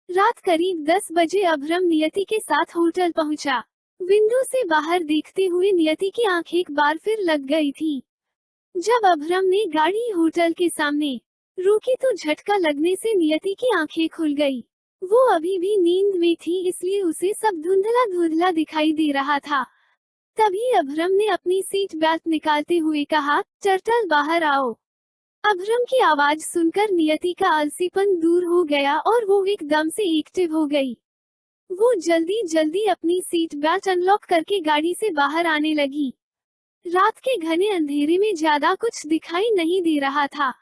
रात करीब 10 बजे अभ्रम नियति के साथ होटल पहुंचा। विंडो से बाहर देखते हुए नियति की आंख एक बार फिर लग गई थी। जब अभ्रम ने गाड़ी होटल के सामने रोकी तो झटका लगने से नियति की आंखें खुल गई। वो अभी भी नींद में थी, इसलिए उसे सब धुंधला धुंधला दिखाई दे रहा था। तभी अभ्रम ने अपनी सीट बेल्ट निकालते हुए कहा, टर्टल बाहर आओ। अभ्रम की आवाज सुनकर नियति का आलसीपन दूर हो गया और वो एकदम से एक्टिव हो गई। वो जल्दी जल्दी अपनी सीट बेल्ट अनलॉक करके गाड़ी से बाहर आने लगी। रात के घने अंधेरे में ज्यादा कुछ दिखाई नहीं दे रहा था,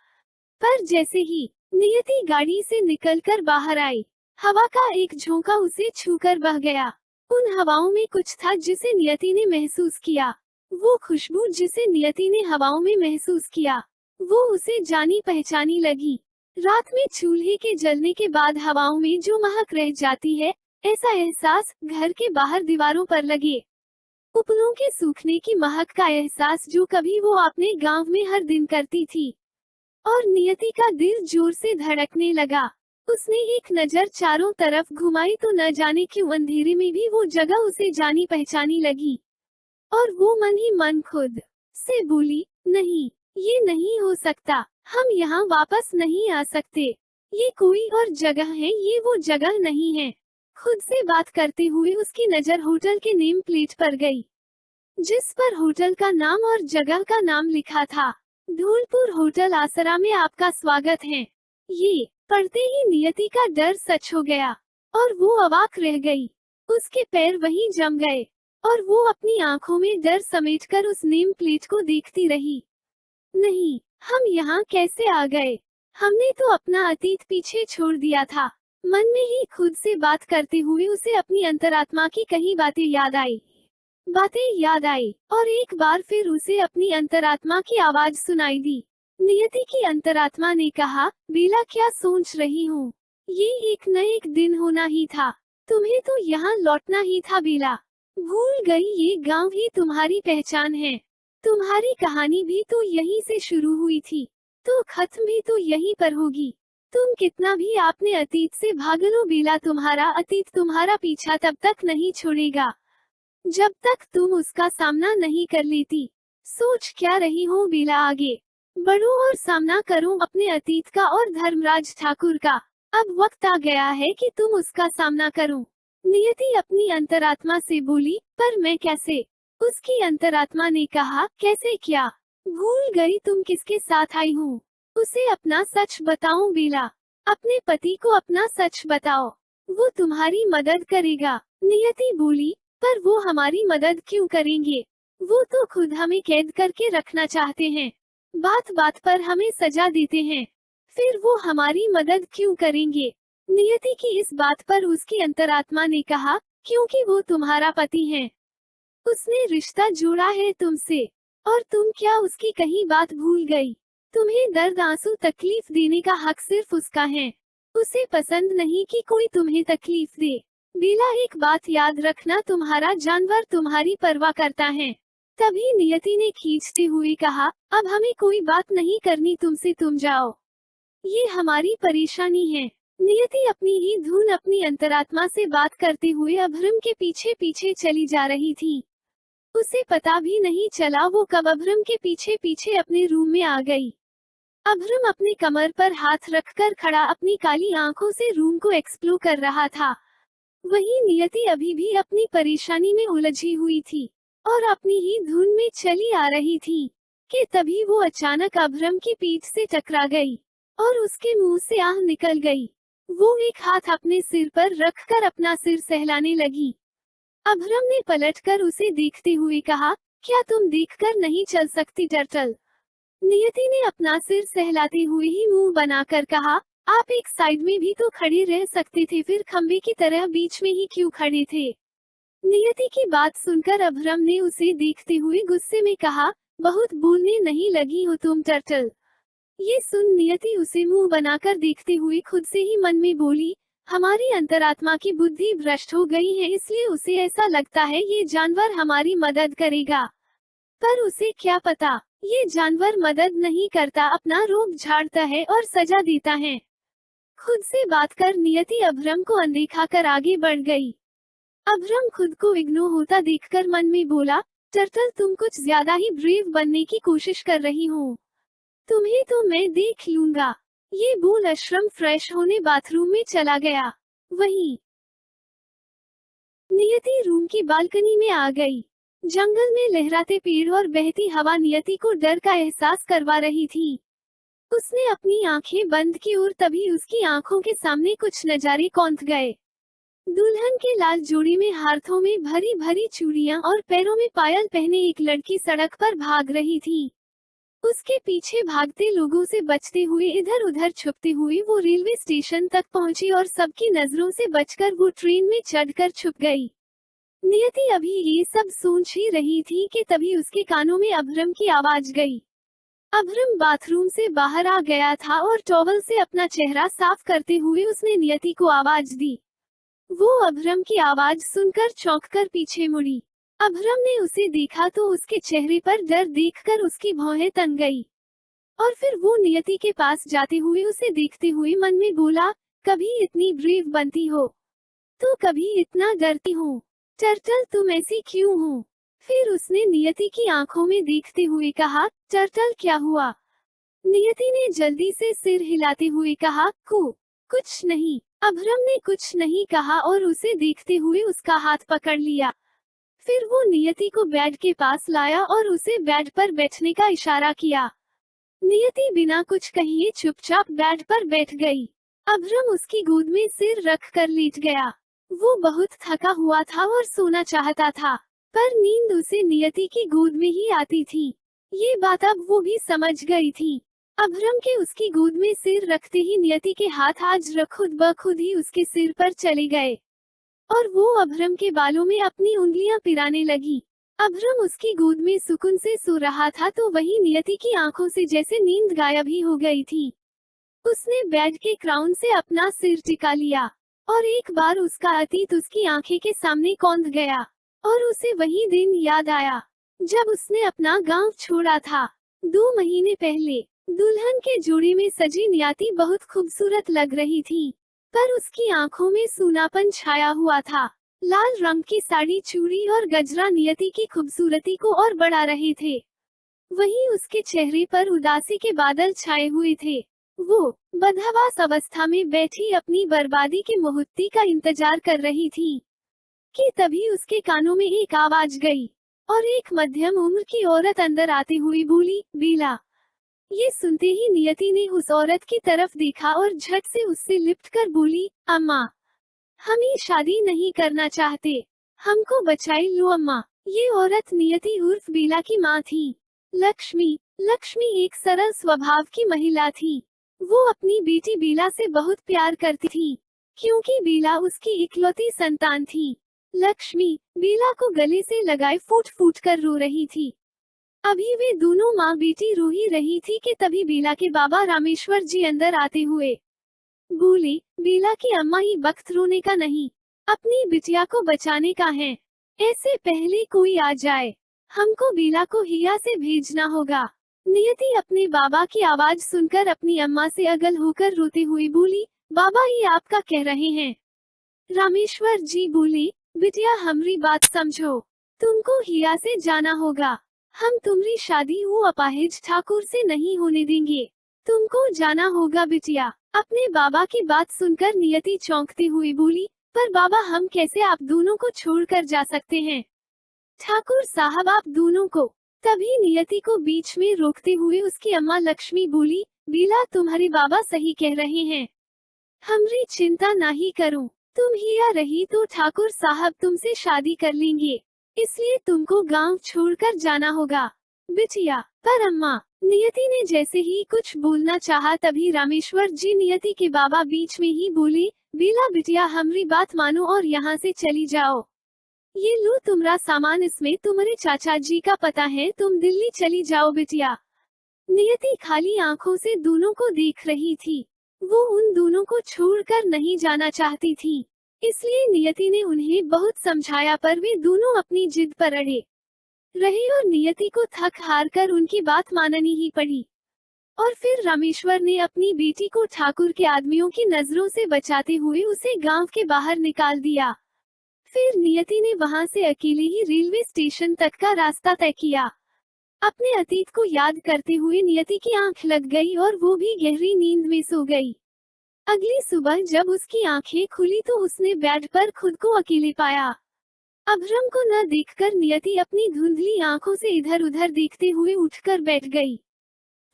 पर जैसे ही नियति गाड़ी से निकलकर बाहर आई, हवा का एक झोंका उसे छूकर बह गया। उन हवाओं में कुछ था जिसे नियति ने महसूस किया। वो खुशबू जिसे नियति ने हवाओं में महसूस किया, वो उसे जानी पहचानी लगी। रात में चूल्हे के जलने के बाद हवाओं में जो महक रह जाती है, ऐसा एहसास। घर के बाहर दीवारों पर लगे उपलों के सूखने की महक का एहसास जो कभी वो अपने गांव में हर दिन करती थी। और नियति का दिल जोर से धड़कने लगा। उसने एक नजर चारों तरफ घुमाई तो न जाने क्यों अंधेरे में भी वो जगह उसे जानी पहचानी लगी। और वो मन ही मन खुद से बोली, नहीं, ये नहीं हो सकता। हम यहाँ वापस नहीं आ सकते। ये कोई और जगह है, ये वो जगह नहीं है। खुद से बात करते हुए उसकी नजर होटल के नेम प्लेट पर गई, जिस पर होटल का नाम और जगह का नाम लिखा था। धूलपुर होटल आसरा में आपका स्वागत है। ये पढ़ते ही नियति का डर सच हो गया और वो अवाक रह गई। उसके पैर वहीं जम गए और वो अपनी आंखों में डर समेटकर उस नेम प्लेट को देखती रही। नहीं, हम यहाँ कैसे आ गए? हमने तो अपना अतीत पीछे छोड़ दिया था। मन में ही खुद से बात करते हुए उसे अपनी अंतरात्मा की कई बातें याद आई और एक बार फिर उसे अपनी अंतरात्मा की आवाज सुनाई दी। नियति की अंतरात्मा ने कहा, बेला क्या सोच रही हूँ? ये एक न एक दिन होना ही था। तुम्हें तो यहाँ लौटना ही था बेला। भूल गई ये गांव ही तुम्हारी पहचान है। तुम्हारी कहानी भी तो यहीं से शुरू हुई थी, तो खत्म भी तो यहीं पर होगी। तुम कितना भी आपने अतीत से भाग लो बेला, तुम्हारा अतीत तुम्हारा पीछा तब तक नहीं छोड़ेगा जब तक तुम उसका सामना नहीं कर लेती। सोच क्या रही हो बेला? आगे बढ़ो और सामना करो अपने अतीत का और धर्मराज ठाकुर का। अब वक्त आ गया है कि तुम उसका सामना करो। नियति अपनी अंतरात्मा से बोली, पर मैं कैसे? उसकी अंतरात्मा ने कहा, कैसे क्या? भूल गई तुम किसके साथ आई हो? उसे अपना सच बताओ बेला। अपने पति को अपना सच बताओ, वो तुम्हारी मदद करेगा। नियति बोली, पर वो हमारी मदद क्यों करेंगे? वो तो खुद हमें कैद करके रखना चाहते हैं। बात बात पर हमें सजा देते हैं, फिर वो हमारी मदद क्यों करेंगे? नियति की इस बात पर उसकी अंतरात्मा ने कहा, क्योंकि वो तुम्हारा पति है। उसने रिश्ता जोड़ा है तुमसे, और तुम क्या उसकी कहीं बात भूल गई? तुम्हें दर्द आंसू तकलीफ देने का हक सिर्फ उसका है। उसे पसंद नहीं कि कोई तुम्हें तकलीफ दे। बेला एक बात याद रखना, तुम्हारा जानवर तुम्हारी परवाह करता है। तभी नियति ने खींचते हुए कहा, अब हमें कोई बात नहीं करनी तुमसे, तुम जाओ। ये हमारी परेशानी है। नियति अपनी ही धुन अपनी अंतरात्मा से बात करते हुए अभ्रम के पीछे पीछे चली जा रही थी। उसे पता भी नहीं चला वो कब अभ्रम के पीछे पीछे अपने रूम में आ गई। अभ्रम अपने कमर पर हाथ रखकर खड़ा अपनी काली आंखों से रूम को एक्सप्लोर कर रहा था। वहीं नियति अभी भी अपनी परेशानी में उलझी हुई थी और अपनी ही धुन में चली आ रही थी कि तभी वो अचानक अभ्रम की पीठ से टकरा गई और उसके मुंह से आह निकल गई। वो एक हाथ अपने सिर पर रखकर अपना सिर सहलाने लगी। अभ्रम ने पलटकर उसे देखते हुए कहा, क्या तुम देखकर नहीं चल सकती टर्टल? नियति ने अपना सिर सहलाते हुए ही मुंह बनाकर कहा, आप एक साइड में भी तो खड़े रह सकते थे, फिर खंबे की तरह बीच में ही क्यों खड़े थे? नियति की बात सुनकर अभ्रम ने उसे देखते हुए गुस्से में कहा, बहुत बोलने नहीं लगी हो तुम टर्टल? ये सुन नियति उसे मुंह बनाकर देखते हुए खुद से ही मन में बोली, हमारी अंतरात्मा की बुद्धि भ्रष्ट हो गई है, इसलिए उसे ऐसा लगता है ये जानवर हमारी मदद करेगा। पर उसे क्या पता, ये जानवर मदद नहीं करता, अपना रूप झाड़ता है और सजा देता है। खुद से बात कर नियति अभ्रम को अनदेखा कर आगे बढ़ गई। अभ्रम खुद को इग्नोर होता देखकर मन में बोला, टर्टल तुम कुछ ज्यादा ही ब्रेव बनने की कोशिश कर रही हो। तुम्हें तो मैं देख लूंगा। ये बोल अशरम फ्रेश होने बाथरूम में चला गया। वहीं नियति रूम की बालकनी में आ गई। जंगल में लहराते पेड़ और बहती हवा नियति को डर का एहसास करवा रही थी। उसने अपनी आंखें बंद की और तभी उसकी आंखों के सामने कुछ नजारे कौंध गए। दुल्हन के लाल जोड़ी में हाथों में भरी भरी चूड़ियां और पैरों में पायल पहने एक लड़की सड़क पर भाग रही थी। उसके पीछे भागते लोगों से बचते हुए इधर उधर छुपते हुए वो रेलवे स्टेशन तक पहुंची और सबकी नजरों से बचकर वो ट्रेन में चढ़कर छुप गई। नियति अभी ये सब सोच ही रही थी कि तभी उसके कानों में अभ्रम की आवाज गई। अभ्रम बाथरूम से बाहर आ गया था और टॉवल से अपना चेहरा साफ करते हुए उसने नियति को आवाज दी। वो अभ्रम की आवाज सुनकर चौंककर पीछे मुड़ी। अभ्रम ने उसे देखा तो उसके चेहरे पर डर देखकर उसकी भौहें तन गई और फिर वो नियति के पास जाते हुए उसे देखते हुए मन में बोला, कभी इतनी ब्रेव बनती हो तो कभी इतना डरती हो। टर्टल तुम ऐसी क्यों हो? फिर उसने नियति की आंखों में देखते हुए कहा, टर्टल क्या हुआ? नियति ने जल्दी से सिर हिलाते हुए कहा, कुछ नहीं। अभ्रम ने कुछ नहीं कहा और उसे देखते हुए उसका हाथ पकड़ लिया। फिर वो नियति को बेड के पास लाया और उसे बेड पर बैठने का इशारा किया। नियति बिना कुछ कहिए चुपचाप बेड पर बैठ गई। अभ्रम उसकी गोद में सिर रख कर लेट गया। वो बहुत थका हुआ था और सोना चाहता था, पर नींद उसे नियति की गोद में ही आती थी। ये बात अब वो भी समझ गई थी। अभ्रम के उसकी गोद में सिर रखते ही नियति के हाथ आज खुद ब खुद ही उसके सिर पर चले गए और वो अभ्रम के बालों में अपनी उंगलियां पिराने लगी। अभ्रम उसकी गोद में सुकून से सो रहा था तो वहीं नियति की आंखों से जैसे नींद गायब ही हो गई थी। उसने बेड के क्राउन से अपना सिर टिका लिया और एक बार उसका अतीत उसकी आंखें के सामने कौंध गया और उसे वही दिन याद आया जब उसने अपना गांव छोड़ा था 2 महीने पहले। दुल्हन के जोड़े में सजी नियति बहुत खूबसूरत लग रही थी, पर उसकी आंखों में सूनापन छाया हुआ था। लाल रंग की साड़ी, चूड़ी और गजरा नियति की खूबसूरती को और बढ़ा रहे थे। वहीं उसके चेहरे पर उदासी के बादल छाए हुए थे। वो बदहवास अवस्था में बैठी अपनी बर्बादी के मुहूर्त का इंतजार कर रही थी कि तभी उसके कानों में एक आवाज गई और एक मध्यम उम्र की औरत अंदर आते हुए बोली, बेला। ये सुनते ही नियति ने उस औरत की तरफ देखा और झट से उससे लिपट कर बोली, अम्मा, हम ये शादी नहीं करना चाहते, हमको बचाई लो अम्मा। ये औरत नियति उर्फ बेला की माँ थी। लक्ष्मी एक सरल स्वभाव की महिला थी। वो अपनी बेटी बेला से बहुत प्यार करती थी क्योंकि बेला उसकी इकलौती संतान थी। लक्ष्मी बेला को गले से लगाए फूट फूट कर रो रही थी। अभी वे दोनों माँ बेटी रो ही रही थी कि तभी बेला के बाबा रामेश्वर जी अंदर आते हुए बोले, बेला की अम्मा, ही वक्त रोने का नहीं, अपनी बिटिया को बचाने का है। ऐसे पहले कोई आ जाए, हमको बेला को हिया से भेजना होगा। नियति अपने बाबा की आवाज सुनकर अपनी अम्मा से अगल होकर रोते हुए बोली, बाबा ये आपका कह रहे हैं। रामेश्वर जी बोले, बिटिया हमारी बात समझो, तुमको हिया से जाना होगा। हम तुम्हारी शादी वो अपाहिज ठाकुर से नहीं होने देंगे। तुमको जाना होगा बिटिया। अपने बाबा की बात सुनकर नियति चौंकते हुए बोली, पर बाबा हम कैसे आप दोनों को छोड़कर जा सकते हैं? ठाकुर साहब आप दोनों को। तभी नियति को बीच में रोकते हुए उसकी अम्मा लक्ष्मी बोली, बेला तुम्हारे बाबा सही कह रहे हैं, हमारी चिंता नहीं करो। तुम हिया रही तो ठाकुर साहब तुमसे शादी कर लेंगे, इसलिए तुमको गांव छोड़कर जाना होगा बिटिया। पर अम्मा, नियति ने जैसे ही कुछ बोलना चाहा तभी रामेश्वर जी नियति के बाबा बीच में ही बोले, बेला बिटिया हमारी बात मानो और यहाँ से चली जाओ। ये लो तुम्हारा सामान, इसमें तुम्हारे चाचा जी का पता है, तुम दिल्ली चली जाओ बिटिया। नियति खाली आंखों से दोनों को देख रही थी। वो उन दोनों को छोड़कर नहीं जाना चाहती थी, इसलिए नियति ने उन्हें बहुत समझाया पर वे दोनों अपनी जिद पर अड़े रहे और नियति को थक हार कर उनकी बात माननी ही पड़ी। और फिर रामेश्वर ने अपनी बेटी को ठाकुर के आदमियों की नजरों से बचाते हुए उसे गांव के बाहर निकाल दिया। फिर नियति ने वहां से अकेले ही रेलवे स्टेशन तक का रास्ता तय किया। अपने अतीत को याद करते हुए नियति की आंख लग गई और वो भी गहरी नींद में सो गई। अगली सुबह जब उसकी आंखें खुली तो उसने बेड पर खुद को अकेले पाया। अभ्रम को न देखकर नियति अपनी धुंधली आंखों से इधर उधर देखते हुए उठकर बैठ गई।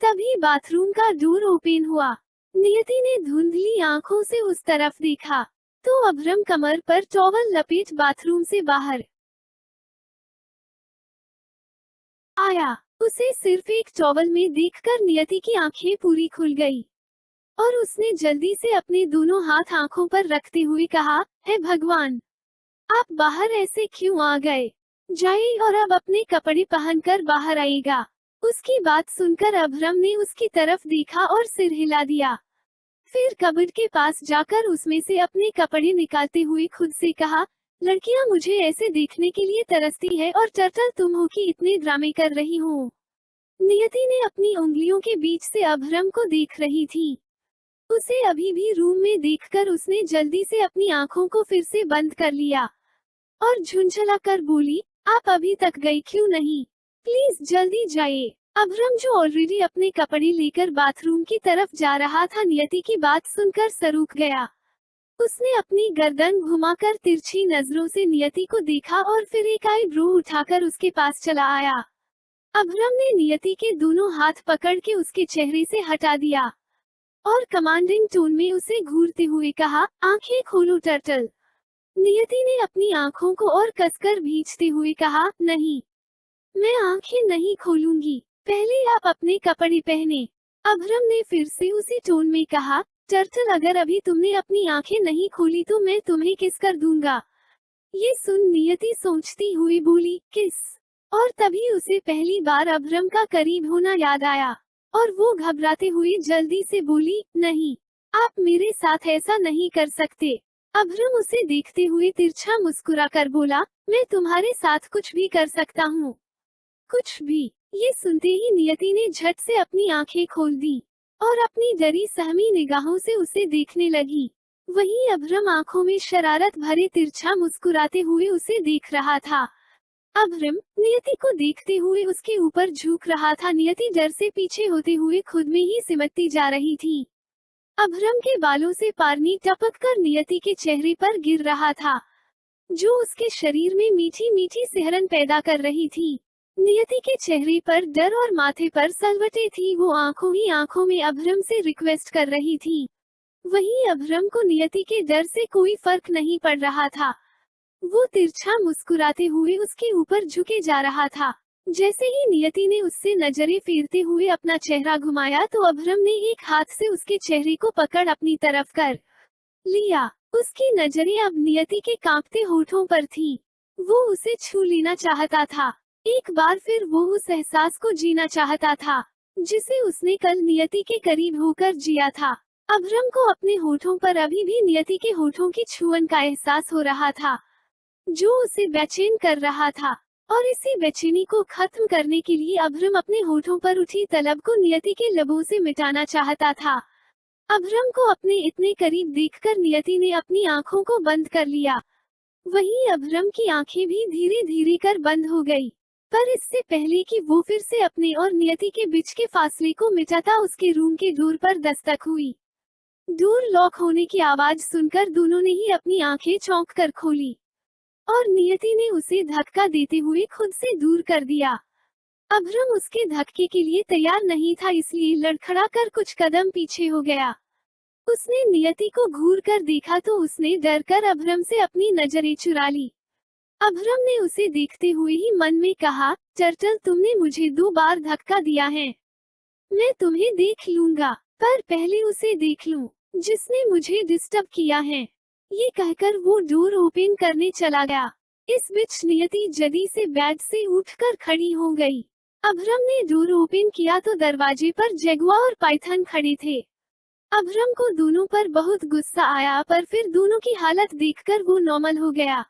तभी बाथरूम का डोर ओपन हुआ। नियति ने धुंधली आंखों से उस तरफ देखा तो अभ्रम कमर पर टॉवल लपेट बाथरूम से बाहर आया। उसे सिर्फ एक टॉवल में देखकर नियति की आंखें पूरी खुल गई और उसने जल्दी से अपने दोनों हाथ आंखों पर रखते हुए कहा, हे भगवान, आप बाहर ऐसे क्यों आ गए? जाइए और अब अपने कपड़े पहनकर बाहर आएगा। उसकी बात सुनकर अभ्रम ने उसकी तरफ देखा और सिर हिला दिया। फिर कबर्ड के पास जाकर उसमें से अपने कपड़े निकालते हुए खुद से कहा, लड़कियां मुझे ऐसे देखने के लिए तरसती है और टर्टल तुम हो कि इतने ड्रामे कर रही हो। नियति ने अपनी उंगलियों के बीच से अभ्रम को देख रही थी। उसे अभी भी रूम में देखकर उसने जल्दी से अपनी आंखों को फिर से बंद कर लिया और झुंझला कर बोली, आप अभी तक गई क्यों नहीं? प्लीज जल्दी जाइए। अभ्रम जो ऑलरेडी अपने कपड़े लेकर बाथरूम की तरफ जा रहा था, नियति की बात सुनकर सरूक गया। उसने अपनी गर्दन घुमाकर तिरछी नजरों से नियति को देखा और फिर एक आईब्रो उठाकर उसके पास चला आया। अभ्रम ने नियति के दोनों हाथ पकड़ के उसके चेहरे से हटा दिया और कमांडिंग टोन में उसे घूरते हुए कहा, आंखें खोलो टर्टल। नियति ने अपनी आंखों को और कसकर भींचते हुए कहा, नहीं, मैं आंखें नहीं खोलूंगी, पहले आप अपने कपड़े पहने। अभ्रम ने फिर से उसी टोन में कहा, टर्टल अगर अभी तुमने अपनी आंखें नहीं खोली तो मैं तुम्हें किस कर दूंगा। ये सुन नियति सोचती हुई बोली, किस? और तभी उसे पहली बार अभ्रम का करीब होना याद आया और वो घबराते हुए जल्दी से बोली, नहीं, आप मेरे साथ ऐसा नहीं कर सकते। अभ्रम उसे देखते हुए तिरछा मुस्कुराकर बोला, मैं तुम्हारे साथ कुछ भी कर सकता हूँ। कुछ भी? ये सुनते ही नियति ने झट से अपनी आंखें खोल दी और अपनी डरी सहमी निगाहों से उसे देखने लगी। वहीं अभ्रम आंखों में शरारत भरे तिरछा मुस्कुराते हुए उसे देख रहा था। अभ्रम नियति को देखते हुए उसके ऊपर झुक रहा था। नियति डर से पीछे होते हुए खुद में ही सिमटती जा रही थी। अभ्रम के बालों से पानी टपक कर नियति के चेहरे पर गिर रहा था, जो उसके शरीर में मीठी मीठी सिहरन पैदा कर रही थी। नियति के चेहरे पर डर और माथे पर सलवटें थी। वो आंखों ही आंखों में अभ्रम से रिक्वेस्ट कर रही थी। वहीं अभ्रम को नियति के डर से कोई फर्क नहीं पड़ रहा था। वो तिरछा मुस्कुराते हुए उसके ऊपर झुके जा रहा था। जैसे ही नियति ने उससे नजरें फेरते हुए अपना चेहरा घुमाया तो अभ्रम ने एक हाथ से उसके चेहरे को पकड़ अपनी तरफ कर लिया। उसकी नजरें अब नियति के कांपते होठों पर थी। वो उसे छू लेना चाहता था। एक बार फिर वो उस एहसास को जीना चाहता था जिसे उसने कल नियति के करीब होकर जिया था। अभ्रम को अपने होठों पर अभी भी नियति के होठों की छुअन का एहसास हो रहा था, जो उसे बेचैन कर रहा था। और इसी बेचैनी को खत्म करने के लिए अभ्रम अपने होठों पर उठी तलब को नियति के लबों से मिटाना चाहता था। अभ्रम को अपने इतने करीब देखकर नियति ने अपनी आंखों को बंद कर लिया। वहीं अभ्रम की आंखें भी धीरे धीरे कर बंद हो गई। पर इससे पहले कि वो फिर से अपने और नियति के बीच के फासले को मिटाता, उसके रूम के डोर पर दस्तक हुई। डोर लॉक होने की आवाज सुनकर दोनों ने ही अपनी आंखें चौंक कर खोली और नियति ने उसे धक्का देते हुए खुद से दूर कर दिया। अभ्रम उसके धक्के के लिए तैयार नहीं था, इसलिए लड़खड़ा कर कुछ कदम पीछे हो गया। उसने नियति को घूर कर देखा तो उसने डर कर अभ्रम से अपनी नजरें चुरा ली। अभ्रम ने उसे देखते हुए ही मन में कहा, टर्टल तुमने मुझे 2 बार धक्का दिया है, मैं तुम्हें देख लूंगा, पर पहले उसे देख लूं जिसने मुझे डिस्टर्ब किया है। ये कहकर वो डोर ओपन करने चला गया। इस बीच नियति जल्दी से बेड से उठकर खड़ी हो गई। अभ्रम ने डोर ओपन किया तो दरवाजे पर जगुआ और पाइथन खड़े थे। अभ्रम को दोनों पर बहुत गुस्सा आया, पर फिर दोनों की हालत देखकर वो नॉर्मल हो गया।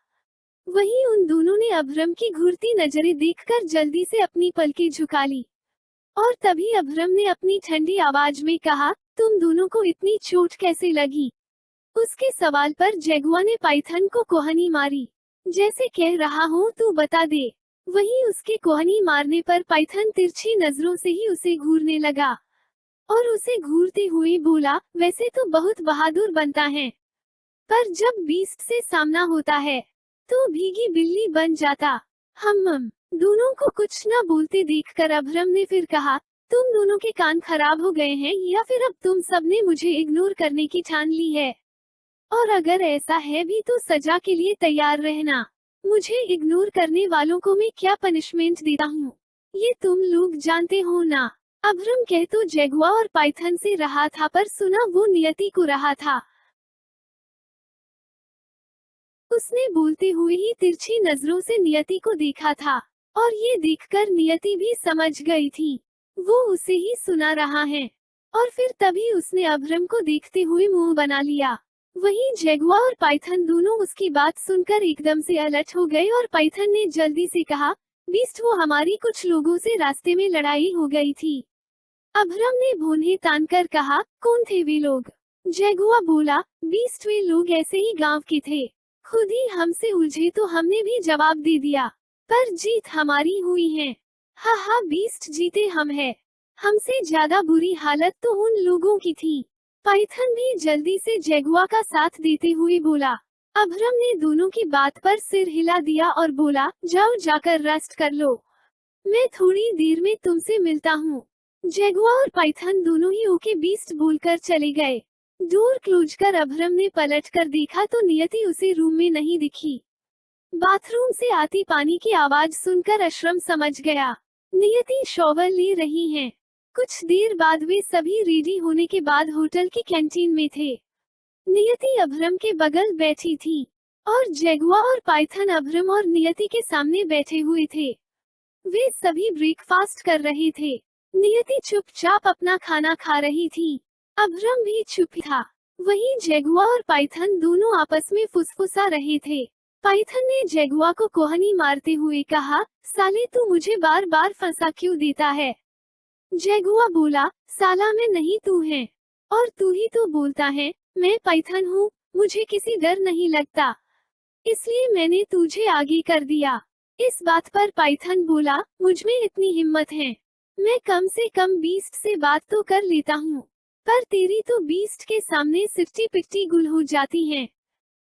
वहीं उन दोनों ने अभ्रम की घूरती नजरें देखकर जल्दी से अपनी पलकें झुका ली। और तभी अभ्रम ने अपनी ठंडी आवाज में कहा, तुम दोनों को इतनी चोट कैसे लगी? उसके सवाल पर जगुआ ने पाइथन को कोहनी मारी। जैसे कह रहा हूँ तू बता दे। वहीं उसके कोहनी मारने पर पाइथन तिरछी नजरों से ही उसे घूरने लगा और उसे घूरते हुए बोला, वैसे तो बहुत बहादुर बनता है, पर जब बीस्ट से सामना होता है तो भीगी बिल्ली बन जाता। हम दोनों को कुछ न बोलते देखकर अभ्रम ने फिर कहा, तुम दोनों के कान खराब हो गए हैं या फिर अब तुम सबने मुझे इग्नोर करने की ठान ली है? और अगर ऐसा है भी तो सजा के लिए तैयार रहना। मुझे इग्नोर करने वालों को मैं क्या पनिशमेंट देता हूँ, ये तुम लोग जानते हो ना। अभ्रम कह तो जगुआ और पाइथन से रहा था, पर सुना वो नियति को रहा था। उसने बोलते हुए ही तिरछी नजरों से नियति को देखा था और ये देखकर नियति भी समझ गई थी वो उसे ही सुना रहा है। और फिर तभी उसने अभ्रम को देखते हुए मुंह बना लिया। वहीं जगुआ और पाइथन दोनों उसकी बात सुनकर एकदम से अलर्ट हो गए और पाइथन ने जल्दी से कहा, बीस्ट, वो हमारी कुछ लोगों से रास्ते में लड़ाई हो गई थी। अभ्रम ने भौहें तानकर कहा, कौन थे वे लोग? जगुआ बोला, बीस्ट, वे लोग ऐसे ही गांव के थे, खुद ही हमसे उलझे तो हमने भी जवाब दे दिया, पर जीत हमारी हुई है। हा हा बीस्ट, जीते हम हैं। हमसे ज्यादा बुरी हालत तो उन लोगों की थी। पाइथन भी जल्दी से जगुआ का साथ देते हुए बोला। अभ्रम ने दोनों की बात पर सिर हिला दिया और बोला, जाओ जाकर रेस्ट कर लो, मैं थोड़ी देर में तुमसे मिलता हूँ। जगुआ और पाइथन दोनों ही ओके बीस्ट बोलकर चले गए। डोर क्लोज कर अभ्रम ने पलट कर देखा तो नियति उसे रूम में नहीं दिखी। बाथरूम से आती पानी की आवाज सुनकर अशरम समझ गया नियति शॉवर ले रही हैं। कुछ देर बाद वे सभी रेडी होने के बाद होटल की कैंटीन में थे। नियति अभ्रम के बगल बैठी थी और जगुआ और पाइथन अभ्रम और नियति के सामने बैठे हुए थे। वे सभी ब्रेकफास्ट कर रहे थे। नियति चुपचाप अपना खाना खा रही थी। अभ्रम भी चुप था। वहीं जगुआ और पाइथन दोनों आपस में फुसफुसा रहे थे। पाइथन ने जगुआ को कोहनी मारते हुए कहा, साले तू मुझे बार बार फंसा क्यों देता है? जगुआ बोला, साला मैं नहीं तू है, और तू ही तो बोलता है मैं पाइथन हूँ, मुझे किसी डर नहीं लगता, इसलिए मैंने तुझे आगे कर दिया। इस बात पर पाइथन बोला, मुझमें इतनी हिम्मत है, मैं कम से कम बीस्ट से बात तो कर लेता हूँ, पर तेरी तो बीस्ट के सामने सिट्टी पिट्टी गुल हो जाती है।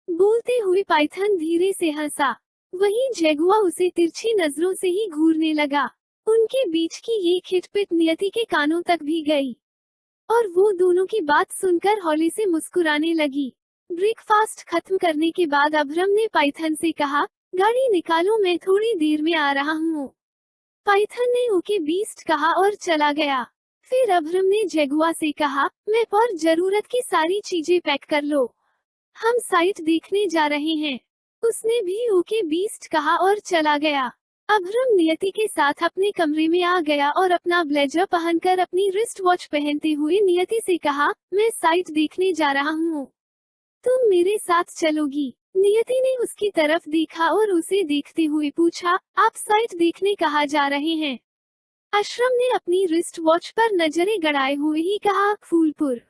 बोलते हुए पाइथन धीरे से हंसा। वहीं जगुआ उसे तिरछी नजरों से ही घूरने लगा। उनके बीच की ये खिटपिट नियति के कानों तक भी गई और वो दोनों की बात सुनकर हौले से मुस्कुराने लगी। ब्रेकफास्ट खत्म करने के बाद अभ्रम ने पाइथन से कहा, गाड़ी निकालो, मैं थोड़ी देर में आ रहा हूँ। पाइथन ने ओके बीस्ट कहा और चला गया। फिर अभ्रम ने जगुआ से कहा, मैप और जरूरत की सारी चीजें पैक कर लो, हम साइट देखने जा रहे हैं। उसने भी ओके बीस्ट कहा और चला गया। अभ्रम नियति के साथ अपने कमरे में आ गया और अपना ब्लेजर पहनकर अपनी रिस्ट वॉच पहनते हुए नियति से कहा, मैं साइट देखने जा रहा हूँ, तुम मेरे साथ चलोगी? नियति ने उसकी तरफ देखा और उसे देखते हुए पूछा, आप साइट देखने कहाँ जा रहे हैं? अशरम ने अपनी रिस्ट वॉच पर नजरें गड़ाए हुए ही कहा, फूलपुर।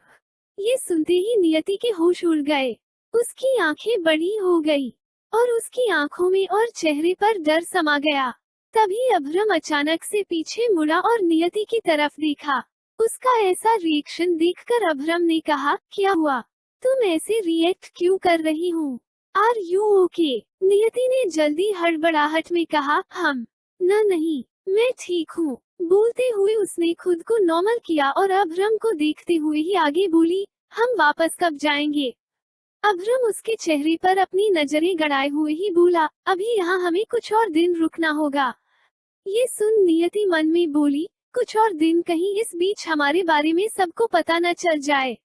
ये सुनते ही नियति के होश उड़ गए। उसकी आंखें बड़ी हो गई और उसकी आंखों में और चेहरे पर डर समा गया। तभी अभ्रम अचानक से पीछे मुड़ा और नियति की तरफ देखा। उसका ऐसा रिएक्शन देखकर अभ्रम ने कहा, क्या हुआ? तुम ऐसे रिएक्ट क्यों कर रही हो? Are you okay? नियति ने जल्दी हड़बड़ाहट में कहा, नहीं, मैं ठीक हूँ। बोलते हुए उसने खुद को नॉर्मल किया और अभ्रम को देखते हुए ही आगे बोली, हम वापस कब जाएंगे? अभ्रम उसके चेहरे पर अपनी नजरें गड़ाए हुए ही बोला, अभी यहाँ हमें कुछ और दिन रुकना होगा। ये सुन नियति मन में बोली, कुछ और दिन, कहीं इस बीच हमारे बारे में सबको पता न चल जाए।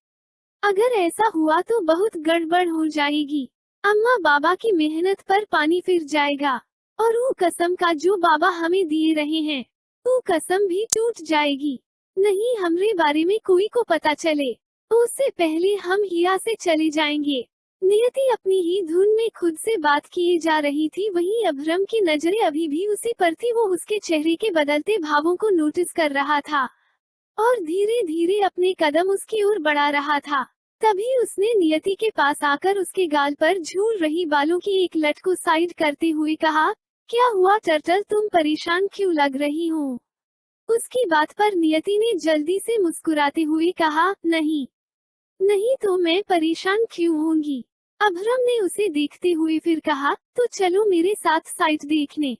अगर ऐसा हुआ तो बहुत गड़बड़ हो जाएगी। अम्मा बाबा की मेहनत पर पानी फिर जाएगा और वो कसम का जो बाबा हमें दिए रहे हैं, वो कसम भी टूट जाएगी। नहीं हमारे बारे में कोई को पता चले, उससे पहले हम हिया से चले जाएंगे। नियति अपनी ही धुन में खुद से बात किए जा रही थी, वहीं अभ्रम की नजरें अभी भी उसी पर थी। वो उसके चेहरे के बदलते भावों को नोटिस कर रहा था और धीरे धीरे अपने कदम उसकी ओर बढ़ा रहा था। तभी उसने नियति के पास आकर उसके गाल पर झूल रही बालों की एक लट को साइड करते हुए कहा, क्या हुआ टर्टल, तुम परेशान क्यों लग रही हो? उसकी बात पर नियति ने जल्दी से मुस्कुराते हुए कहा, नहीं नहीं तो मैं परेशान क्यों होंगी। अभ्रम ने उसे देखते हुए फिर कहा, तो चलो मेरे साथ साइट देखने।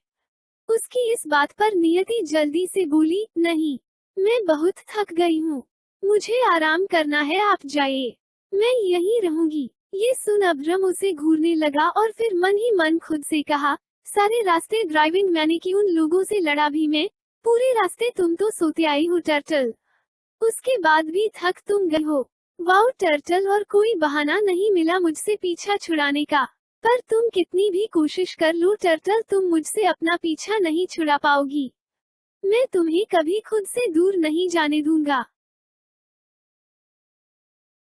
उसकी इस बात पर नियति जल्दी से बोली, नहीं, मैं बहुत थक गई हूँ, मुझे आराम करना है, आप जाइए, मैं यहीं रहूंगी। ये सुन अभ्रम उसे घूरने लगा और फिर मन ही मन खुद से कहा, सारे रास्ते ड्राइविंग मैंने की, उन लोगों से लड़ा भी मैं, पूरे रास्ते तुम तो सोते आई हो टर्टल, उसके बाद भी थक तुम गए हो। वाओ टर्टल, और कोई बहाना नहीं मिला मुझसे पीछा छुड़ाने का। पर तुम कितनी भी कोशिश कर लो टर्टल, तुम मुझसे अपना पीछा नहीं छुड़ा पाओगी। मैं तुम्हें कभी खुद से दूर नहीं जाने दूंगा।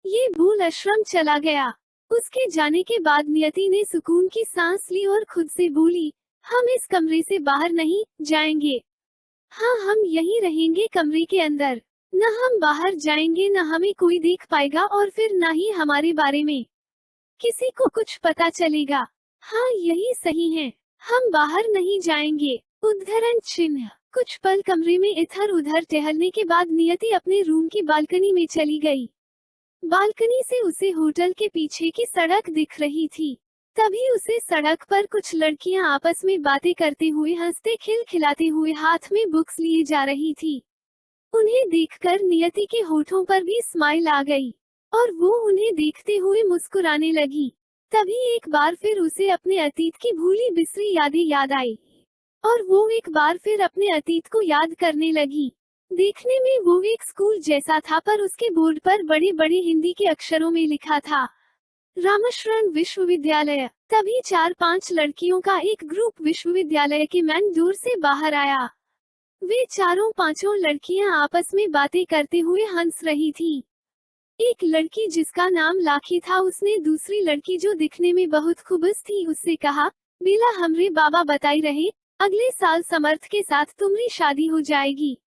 ये भूल आश्रम चला गया। उसके जाने के बाद नियति ने सुकून की सांस ली और खुद से बोली, हम इस कमरे से बाहर नहीं जाएंगे। हाँ, हम यहीं रहेंगे कमरे के अंदर। न हम बाहर जाएंगे, न हमें कोई देख पाएगा और फिर न ही हमारे बारे में किसी को कुछ पता चलेगा। हाँ, यही सही है, हम बाहर नहीं जाएंगे। उद्धरण चिन्ह। कुछ पल कमरे में इधर उधर टहलने के बाद नियति अपने रूम की बालकनी में चली गई। बालकनी से उसे होटल के पीछे की सड़क दिख रही थी। तभी उसे सड़क पर कुछ लड़कियां आपस में बातें करते हुए, हंसते खिलखिलाते हुए हाथ में बुक्स लिए जा रही थी। उन्हें देखकर नियति के होठों पर भी स्माइल आ गई और वो उन्हें देखते हुए मुस्कुराने लगी। तभी एक बार फिर उसे अपने अतीत की भूली बिसरी यादें याद आई और वो एक बार फिर अपने अतीत को याद करने लगी। देखने में वो एक स्कूल जैसा था, पर उसके बोर्ड पर बड़े बड़े हिंदी के अक्षरों में लिखा था, रामशरण विश्वविद्यालय। तभी 4-5 लड़कियों का एक ग्रुप विश्वविद्यालय के मेन डोर से बाहर आया। वे चारों पांचों लड़कियां आपस में बातें करते हुए हंस रही थीं। एक लड़की जिसका नाम लाखी था, उसने दूसरी लड़की जो दिखने में बहुत खूबसूरत थी उससे कहा, बेला, हमरे बाबा बताई रहे, अगले साल समर्थ के साथ तुम्हारी शादी हो जाएगी।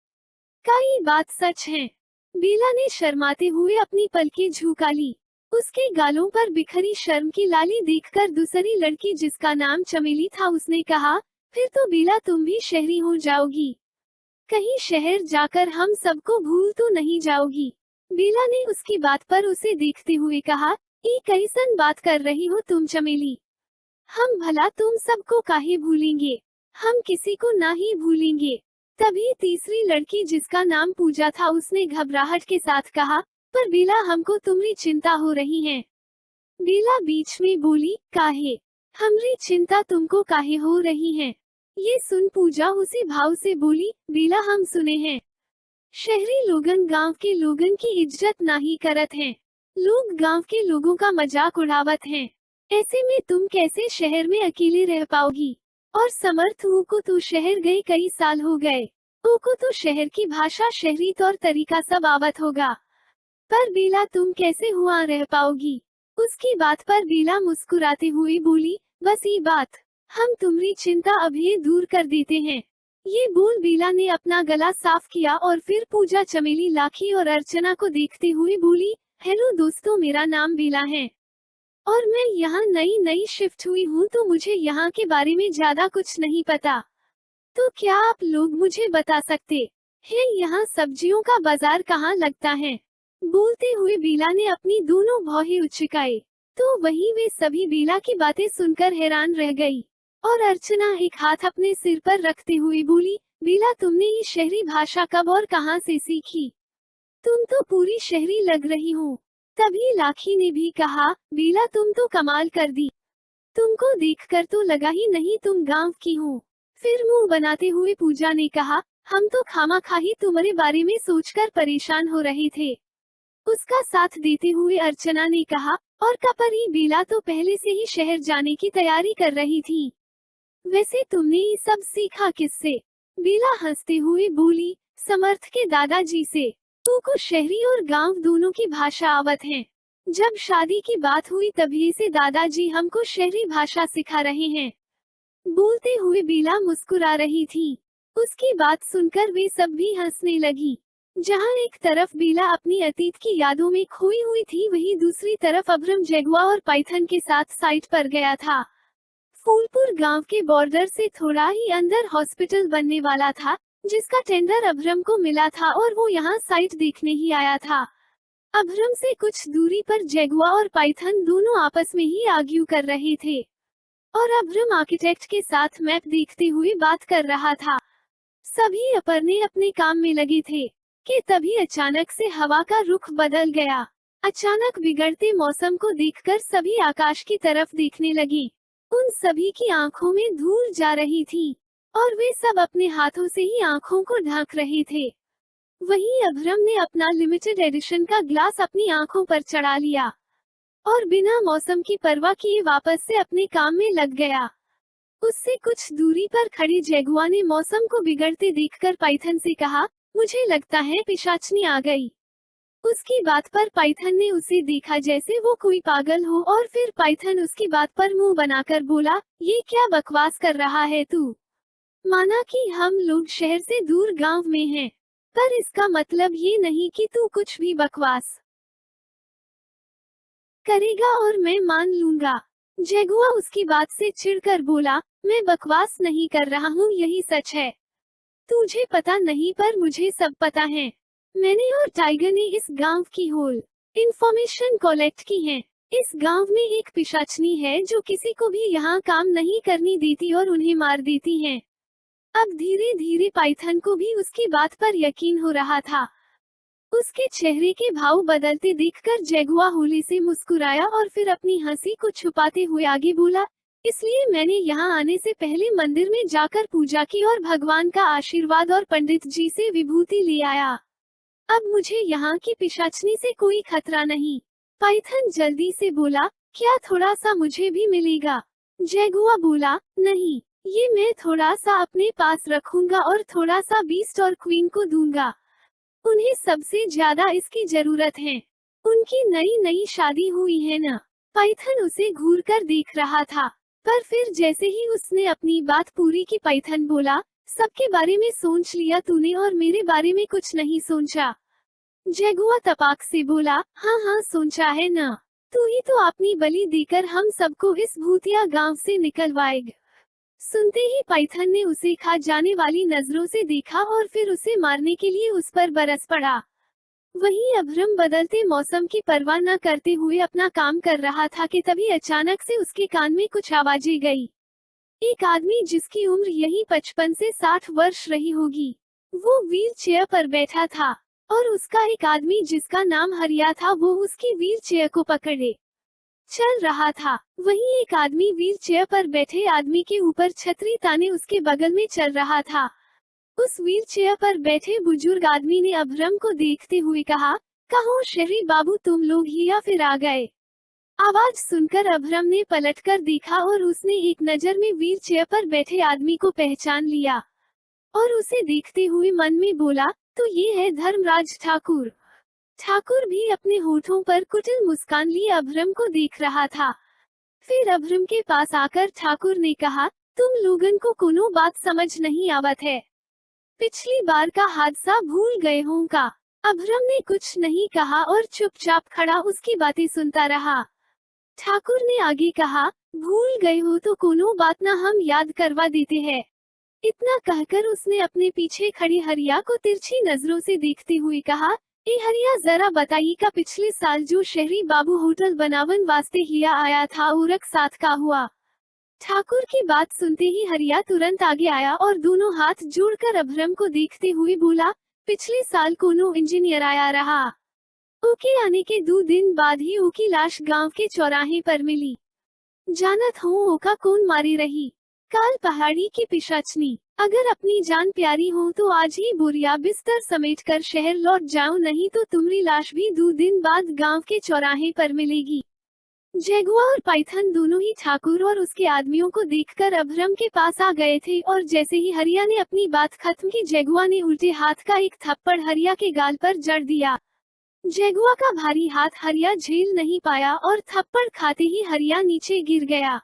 क्या ये बात सच है? बेला ने शर्माते हुए अपनी पलकें झुका ली। उसके गालों पर बिखरी शर्म की लाली देखकर दूसरी लड़की जिसका नाम चमेली था, उसने कहा, फिर तो बेला तुम भी शहरी हो जाओगी। कहीं शहर जाकर हम सबको भूल तो नहीं जाओगी? बेला ने उसकी बात पर उसे देखते हुए कहा, ये कैसन बात कर रही हो तुम चमेली? हम भला तुम सबको काहे भूलेंगे? हम किसी को ना ही भूलेंगे। तभी तीसरी लड़की जिसका नाम पूजा था, उसने घबराहट के साथ कहा, पर बेला, हमको तुम्हारी चिंता हो रही है। बेला बीच में बोली, काहे? हमरी चिंता तुमको काहे हो रही है? ये सुन पूजा उसी भाव से बोली, बेला, हम सुने हैं शहरी लोगन गांव के लोगन की इज्जत नहीं करत हैं। लोग गांव के लोगों का मजाक उड़ावत हैं। ऐसे में तुम कैसे शहर में अकेले रह पाओगी? और समर्थ को तो शहर गए कई साल हो गए, को तो शहर की भाषा, शहरी तौर तरीका सब आवत होगा, पर बेला तुम कैसे हुआ रह पाओगी? उसकी बात पर बेला मुस्कुराते हुए बोली, बस ये बात, हम तुम्हारी चिंता अभी दूर कर देते हैं। ये बोल बेला ने अपना गला साफ किया और फिर पूजा, चमेली, लाखी और अर्चना को देखते हुए बोली, हेलो दोस्तों, मेरा नाम बेला है और मैं यहाँ नई शिफ्ट हुई हूँ, तो मुझे यहाँ के बारे में ज्यादा कुछ नहीं पता। तो क्या आप लोग मुझे बता सकते हैं यहाँ सब्जियों का बाजार कहाँ लगता है? बोलते हुए बेला ने अपनी दोनों भौहें उचकाई। तो वहीं वे सभी बेला की बातें सुनकर हैरान रह गई और अर्चना एक हाथ अपने सिर पर रखते हुए बोली, बेला, तुमने ये शहरी भाषा कब और कहां से सीखी? तुम तो पूरी शहरी लग रही हो। तभी लाखी ने भी कहा, बेला, तुम तो कमाल कर दी, तुमको देखकर तो लगा ही नहीं तुम गांव की हो। फिर मुंह बनाते हुए पूजा ने कहा, हम तो खामाखाही तुम्हारे बारे में सोचकर परेशान हो रहे थे। उसका साथ देते हुए अर्चना ने कहा, और कपरी, बेला तो पहले से ही शहर जाने की तैयारी कर रही थी। वैसे तुमने ये सब सीखा किससे? बेला हंसते हुए बोली, समर्थ के दादाजी से। को शहरी और गांव दोनों की भाषा आवत है। जब शादी की बात हुई तभी से दादाजी हमको शहरी भाषा सिखा रहे हैं। बोलते हुए बेला मुस्कुरा रही थी। उसकी बात सुनकर वे सब भी हंसने लगी। जहां एक तरफ बेला अपनी अतीत की यादों में खोई हुई थी, वहीं दूसरी तरफ अभ्रम जगुआ और पाइथन के साथ साइट पर गया था। फूलपुर गांव के बॉर्डर से थोड़ा ही अंदर हॉस्पिटल बनने वाला था, जिसका टेंडर अभ्रम को मिला था और वो यहाँ साइट देखने ही आया था। अभ्रम से कुछ दूरी पर जगुआ और पाइथन दोनों आपस में ही आर्ग्यू कर रहे थे और अभ्रम आर्किटेक्ट के साथ मैप देखते हुए बात कर रहा था। सभी अपने अपने काम में लगे थे कि तभी अचानक से हवा का रुख बदल गया। अचानक बिगड़ते मौसम को देखकर सभी आकाश की तरफ देखने लगे। उन सभी की आंखों में धूल जा रही थी और वे सब अपने हाथों से ही आंखों को ढक रहे थे। वहीं अभ्रम ने अपना लिमिटेड एडिशन का ग्लास अपनी आंखों पर चढ़ा लिया और बिना मौसम की परवाह किए वापस से अपने काम में लग गया। उससे कुछ दूरी पर खड़ी जगुआ ने मौसम को बिगड़ते देखकर पाइथन से कहा, मुझे लगता है पिशाचनी आ गई। उसकी बात पर पाइथन ने उसे देखा जैसे वो कोई पागल हो और फिर पाइथन उसकी बात पर मुंह बनाकर बोला, ये क्या बकवास कर रहा है तू? माना कि हम लोग शहर से दूर गांव में हैं, पर इसका मतलब ये नहीं कि तू कुछ भी बकवास करेगा और मैं मान लूंगा। जगुआ उसकी बात से चिढ़कर बोला, मैं बकवास नहीं कर रहा हूँ, यही सच है। तुझे पता नहीं पर मुझे सब पता है। मैंने और टाइगर ने इस गांव की होल इंफॉर्मेशन कलेक्ट की है। इस गांव में एक पिशाचनी है जो किसी को भी यहाँ काम नहीं करनी देती और उन्हें मार देती है। अब धीरे धीरे पाइथन को भी उसकी बात पर यकीन हो रहा था। उसके चेहरे के भाव बदलते देखकर जगुआ होली से मुस्कुराया और फिर अपनी हंसी को छुपाते हुए आगे बोला, इसलिए मैंने यहाँ आने से पहले मंदिर में जाकर पूजा की और भगवान का आशीर्वाद और पंडित जी से विभूति ले आया। अब मुझे यहाँ की पिशाचनी से कोई खतरा नहीं। पाइथन जल्दी से बोला, क्या थोड़ा सा मुझे भी मिलेगा? जगुआ बोला, नहीं, ये मैं थोड़ा सा अपने पास रखूंगा और थोड़ा सा बीस्ट और क्वीन को दूंगा। उन्हें सबसे ज्यादा इसकी जरूरत है। उनकी नई नई शादी हुई है ना। पाइथन उसे घूरकर देख रहा था, पर फिर जैसे ही उसने अपनी बात पूरी की पाइथन बोला, सबके बारे में सोच लिया तूने और मेरे बारे में कुछ नहीं सोचा। जगुआ तपाक से बोला, हाँ हाँ सोचा है ना। तू ही तो अपनी बलि देकर हम सबको इस भूतिया गांव से निकलवाएगा। सुनते ही पाइथन ने उसे खा जाने वाली नजरों से देखा और फिर उसे मारने के लिए उस पर बरस पड़ा। वहीं अभ्रम बदलते मौसम की परवाह न करते हुए अपना काम कर रहा था कि तभी अचानक से उसके कान में कुछ आवाजें गई। एक आदमी जिसकी उम्र यही 55 से 60 वर्ष रही होगी, वो व्हील चेयर पर बैठा था और उसका एक आदमी जिसका नाम हरिया था वो उसकी व्हील चेयर को पकड़े चल रहा था। वहीं एक आदमी व्हील चेयर पर बैठे आदमी के ऊपर छतरी ताने उसके बगल में चल रहा था। उस व्हील चेयर पर बैठे बुजुर्ग आदमी ने अभ्रम को देखते हुए कहा, कहो शहरी बाबू तुम लोग ही या फिर आ गए? आवाज सुनकर अभ्रम ने पलटकर देखा और उसने एक नजर में व्हील चेयर पर बैठे आदमी को पहचान लिया और उसे देखते हुए मन में बोला, तो ये है धर्मराज ठाकुर। ठाकुर भी अपने होठों पर कुटिल मुस्कान लिए अभ्रम को देख रहा था। फिर अभ्रम के पास आकर ठाकुर ने कहा, तुम लोगन को कोनो बात समझ नहीं आवत है। पिछली बार का हादसा भूल गए होंगे। अभ्रम ने कुछ नहीं कहा और चुपचाप खड़ा उसकी बातें सुनता रहा। ठाकुर ने आगे कहा, भूल गए हो तो कोनो बात ना, हम याद करवा देते हैं। इतना कहकर उसने अपने पीछे खड़ी हरिया को तिरछी नजरों से देखते हुए कहा, ए हरिया जरा बताइए का पिछले साल जो शहरी बाबू होटल बनावन वास्ते हिया आया था औरक साथ का हुआ? ठाकुर की बात सुनते ही हरिया तुरंत आगे आया और दोनों हाथ जोड़कर अभ्रम को देखते हुए बोला, पिछले साल कोनो इंजीनियर आया रहा। ओके आने के 2 दिन बाद ही ओकी लाश गांव के चौराहे पर मिली। जानत हूँ ओका कौन मारी रही? काल पहाड़ी की पिशाचनी। अगर अपनी जान प्यारी हो तो आज ही बोरिया बिस्तर समेटकर शहर लौट जाओ, नहीं तो तुम्हारी लाश भी 2 दिन बाद गांव के चौराहे पर मिलेगी। जगुआ और पाइथन दोनों ही ठाकुर और उसके आदमियों को देखकर अभ्रम के पास आ गए थे और जैसे ही हरिया ने अपनी बात खत्म की, जगुआ ने उल्टे हाथ का एक थप्पड़ हरिया के गाल पर जड़ दिया। जगुआ का भारी हाथ हरिया झेल नहीं पाया और थप्पड़ खाते ही हरिया नीचे गिर गया।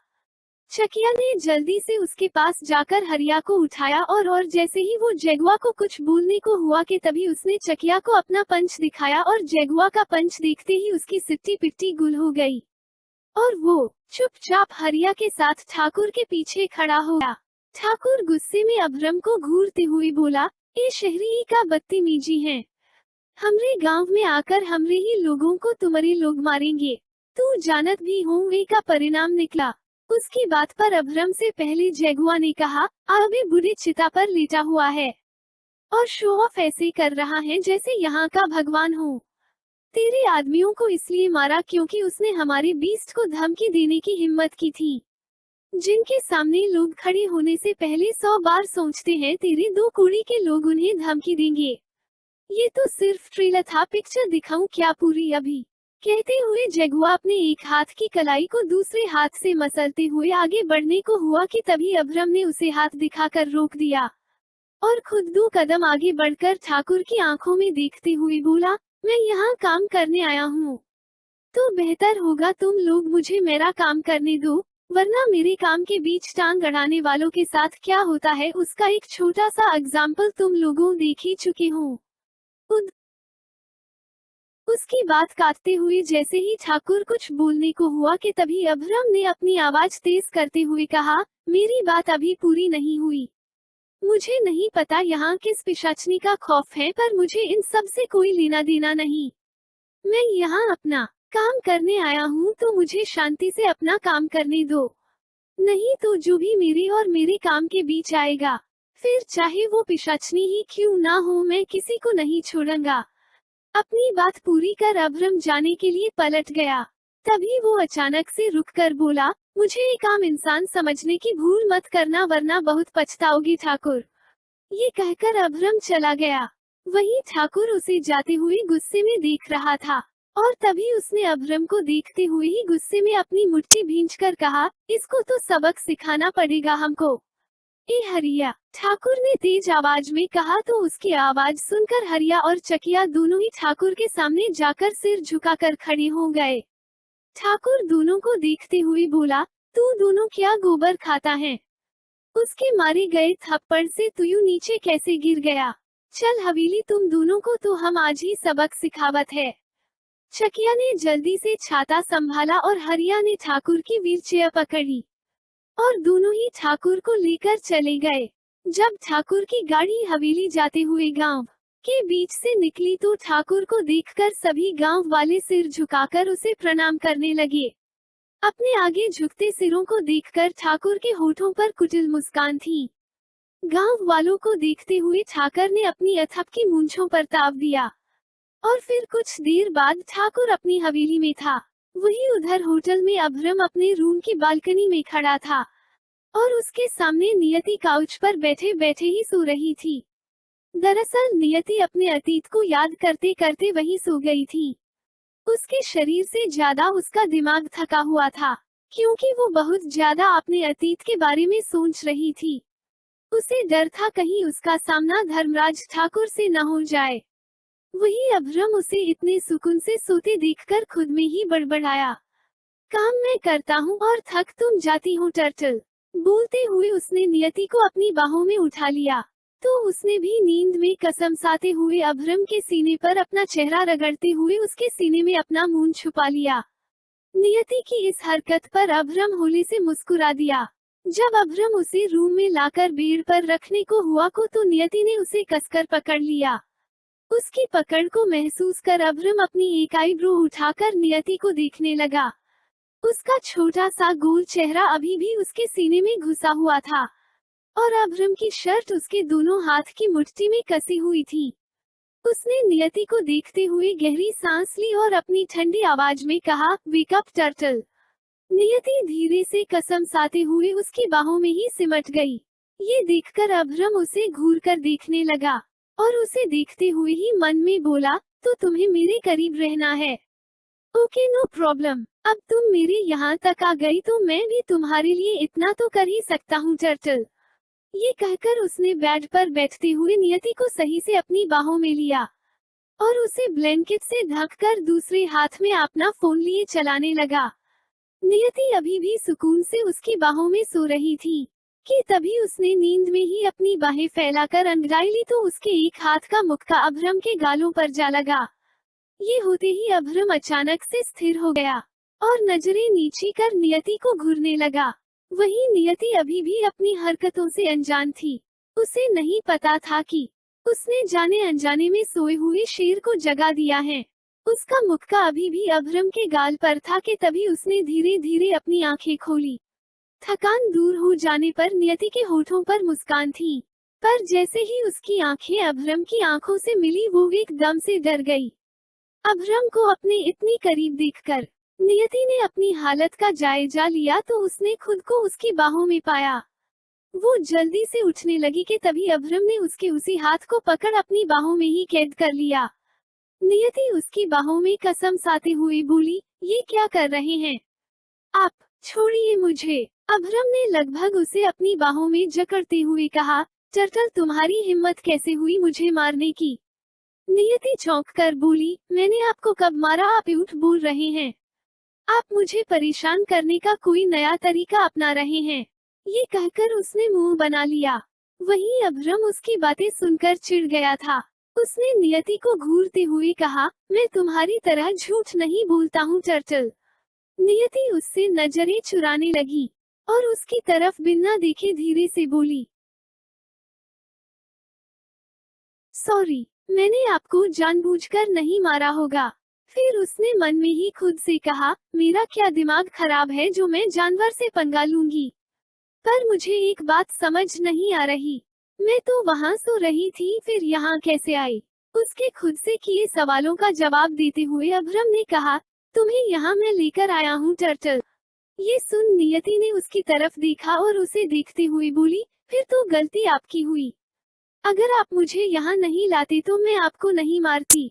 चकिया ने जल्दी से उसके पास जाकर हरिया को उठाया और जैसे ही वो जगुआ को कुछ बोलने को हुआ कि तभी उसने चकिया को अपना पंच दिखाया और जगुआ का पंच देखते ही उसकी सिट्टी पिट्टी गुल हो गई और वो चुपचाप हरिया के साथ ठाकुर के पीछे खड़ा हो गया। ठाकुर गुस्से में अभ्रम को घूरते हुए बोला, ये शहरी का बदतमीजी है, हमरे गांव में आकर हमरे ही लोगों को तुम्हारे लोग मारेंगे, तू जानत भी हो वे का परिणाम निकला। उसकी बात पर अभ्रम से पहले जगुआ ने कहा, अभी बूढ़े चिता पर लेटा हुआ है और शो ऑफ ऐसे कर रहा है जैसे यहाँ का भगवान हो। तेरे आदमियों को इसलिए मारा क्योंकि उसने हमारे बीस्ट को धमकी देने की हिम्मत की थी, जिनके सामने लोग खड़े होने से पहले 100 बार सोचते हैं तेरे दो कुड़ी के लोग उन्हें धमकी देंगे। ये तो सिर्फ ट्रेलर था, पिक्चर दिखाऊं क्या पूरी अभी? कहते हुए जगुआ अपने एक हाथ की कलाई को दूसरे हाथ से मसलते हुए आगे बढ़ने को हुआ कि तभी अभ्रम ने उसे हाथ दिखाकर रोक दिया और खुद 2 कदम आगे बढ़कर ठाकुर की आंखों में देखते हुए बोला, मैं यहाँ काम करने आया हूँ, तो बेहतर होगा तुम लोग मुझे मेरा काम करने दो, वरना मेरे काम के बीच टांग अड़ाने वालों के साथ क्या होता है उसका एक छोटा सा एग्जाम्पल तुम लोगों देख ही चुके हो। उसकी बात काटते हुए जैसे ही ठाकुर कुछ बोलने को हुआ कि तभी अभ्रम ने अपनी आवाज तेज करते हुए कहा, मेरी बात अभी पूरी नहीं हुई। मुझे नहीं पता यहाँ किस पिशाचनी का खौफ है, पर मुझे इन सब से कोई लेना देना नहीं। मैं यहाँ अपना काम करने आया हूँ, तो मुझे शांति से अपना काम करने दो, नहीं तो जो भी मेरे और मेरे काम के बीच आएगा, फिर चाहे वो पिशाचनी ही क्यों ना हो, मैं किसी को नहीं छोड़ूंगा। अपनी बात पूरी कर अभ्रम जाने के लिए पलट गया। तभी वो अचानक से रुककर बोला, मुझे एक आम इंसान समझने की भूल मत करना, वरना बहुत पछताओगी ठाकुर। ये कहकर अभ्रम चला गया। वहीं ठाकुर उसे जाते हुए गुस्से में देख रहा था और तभी उसने अभ्रम को देखते हुए ही गुस्से में अपनी मुट्ठी भींचकर कहा, इसको तो सबक सिखाना पड़ेगा हमको। ए हरिया, ठाकुर ने तेज आवाज में कहा तो उसकी आवाज सुनकर हरिया और चकिया दोनों ही ठाकुर के सामने जाकर सिर झुकाकर खड़े हो गए। ठाकुर दोनों को देखते हुए बोला, तू दोनों क्या गोबर खाता है? उसके मारे गए थप्पड़ से तू यूं नीचे कैसे गिर गया? चल हवेली, तुम दोनों को तो हम आज ही सबक सिखावत है। चकिया ने जल्दी से छाता संभाला और हरिया ने ठाकुर की व्हीलचेयर पकड़ी और दोनों ही ठाकुर को लेकर चले गए। जब ठाकुर की गाड़ी हवेली जाते हुए गांव के बीच से निकली तो ठाकुर को देखकर सभी गांव वाले सिर झुकाकर उसे प्रणाम करने लगे। अपने आगे झुकते सिरों को देखकर ठाकुर के होठों पर कुटिल मुस्कान थी। गांव वालों को देखते हुए ठाकुर ने अपनी अथप की मूंछों पर ताव दिया और फिर कुछ देर बाद ठाकुर अपनी हवेली में था। वही उधर होटल में अभ्रम अपने रूम की बालकनी में खड़ा था और उसके सामने नियति काउच पर बैठे बैठे ही सो रही थी। दरअसल नियति अपने अतीत को याद करते करते वहीं सो गई थी। उसके शरीर से ज्यादा उसका दिमाग थका हुआ था, क्योंकि वो बहुत ज्यादा अपने अतीत के बारे में सोच रही थी। उसे डर था कहीं उसका सामना धर्मराज ठाकुर से न हो जाए। वही अभ्रम उसे इतने सुकून से सोते देखकर खुद में ही बड़बड़ाया, काम मैं करता हूँ और थक तुम जाती हो टर्टल। बोलते हुए उसने नियति को अपनी बाहों में उठा लिया तो उसने भी नींद में कसमसाते हुए अभ्रम के सीने पर अपना चेहरा रगड़ते हुए उसके सीने में अपना मुंह छुपा लिया। नियति की इस हरकत पर अभ्रम होली से मुस्कुरा दिया। जब अभ्रम उसे रूम में लाकर बेड पर रखने को हुआ तो नियति ने उसे कसकर पकड़ लिया। उसकी पकड़ को महसूस कर अभ्रम अपनी एक आईब्रो उठाकर नियति को देखने लगा। उसका छोटा सा गोल चेहरा अभी भी उसके सीने में घुसा हुआ था और अभ्रम की शर्ट उसके दोनों हाथ की मुट्ठी में कसी हुई थी। उसने नियति को देखते हुए गहरी सांस ली और अपनी ठंडी आवाज में कहा, वेक अप टर्टल। नियति धीरे से कसमसाते हुए उसकी बाहों में ही सिमट गई। ये देखकर अभ्रम उसे घूरकर देखने लगा और उसे देखते हुए ही मन में बोला, तो तुम्हें मेरे करीब रहना है। Okay, no problem. अब तुम मेरे यहाँ तक आ गई तो मैं भी तुम्हारे लिए इतना तो कर ही सकता हूँ टर्टल। ये कहकर उसने बेड पर बैठते हुए नियति को सही से अपनी बाहों में लिया और उसे ब्लैंकेट से ढककर दूसरे हाथ में अपना फोन लिए चलाने लगा। नियति अभी भी सुकून से उसकी बाहों में सो रही थी कि तभी उसने नींद में ही अपनी बाहें फैलाकर अंगड़ाई ली तो उसके एक हाथ का मुक्का अभ्रम के गालों पर जा लगा। ये होते ही अभ्रम अचानक से स्थिर हो गया और नजरें नीची कर नियति को घूरने लगा। वहीं नियति अभी भी अपनी हरकतों से अनजान थी। उसे नहीं पता था कि उसने जाने अनजाने में सोए हुए शेर को जगा दिया है। उसका मुक्का अभी भी अभ्रम के गाल पर था कि तभी उसने धीरे धीरे अपनी आंखें खोली। थकान दूर हो जाने पर नियति के होठों पर मुस्कान थी, पर जैसे ही उसकी आंखें अभ्रम की आंखों से मिली वो एकदम से डर गई। अभ्रम को अपने इतनी करीब देखकर नियति ने अपनी हालत का जायजा लिया तो उसने खुद को उसकी बाहों में पाया। वो जल्दी से उठने लगी कि तभी अभ्रम ने उसके उसी हाथ को पकड़ अपनी बाहों में ही कैद कर लिया। नियति उसकी बाहों में कसम साते हुए बोली, ये क्या कर रहे हैं आप, छोड़िए मुझे। अभ्रम ने लगभग उसे अपनी बाहों में जकड़ते हुए कहा, टर्टल तुम्हारी हिम्मत कैसे हुई मुझे मारने की। नियति चौंक कर बोली, मैंने आपको कब मारा, आप झूठ बोल रहे हैं। आप मुझे परेशान करने का कोई नया तरीका अपना रहे हैं। ये कहकर उसने मुंह बना लिया। वहीं अभ्रम उसकी बातें सुनकर चिढ़ गया था। उसने नियति को घूरते हुए कहा, मैं तुम्हारी तरह झूठ नहीं बोलता हूँ टर्टल। नियति उससे नजरें चुराने लगी और उसकी तरफ बिना देखे धीरे से बोली, सॉरी, मैंने आपको जानबूझकर नहीं मारा होगा। फिर उसने मन में ही खुद से कहा, मेरा क्या दिमाग खराब है जो मैं जानवर से पंगा लूंगी। पर मुझे एक बात समझ नहीं आ रही, मैं तो वहाँ सो रही थी फिर यहाँ कैसे आई। उसके खुद से किए सवालों का जवाब देते हुए अभ्रम ने कहा, तुम्हें यहाँ मैं लेकर आया हूँ टर्टल। ये सुन नियति ने उसकी तरफ देखा और उसे देखते हुए बोली, फिर तो गलती आपकी हुई। अगर आप मुझे यहाँ नहीं लाते तो मैं आपको नहीं मारती।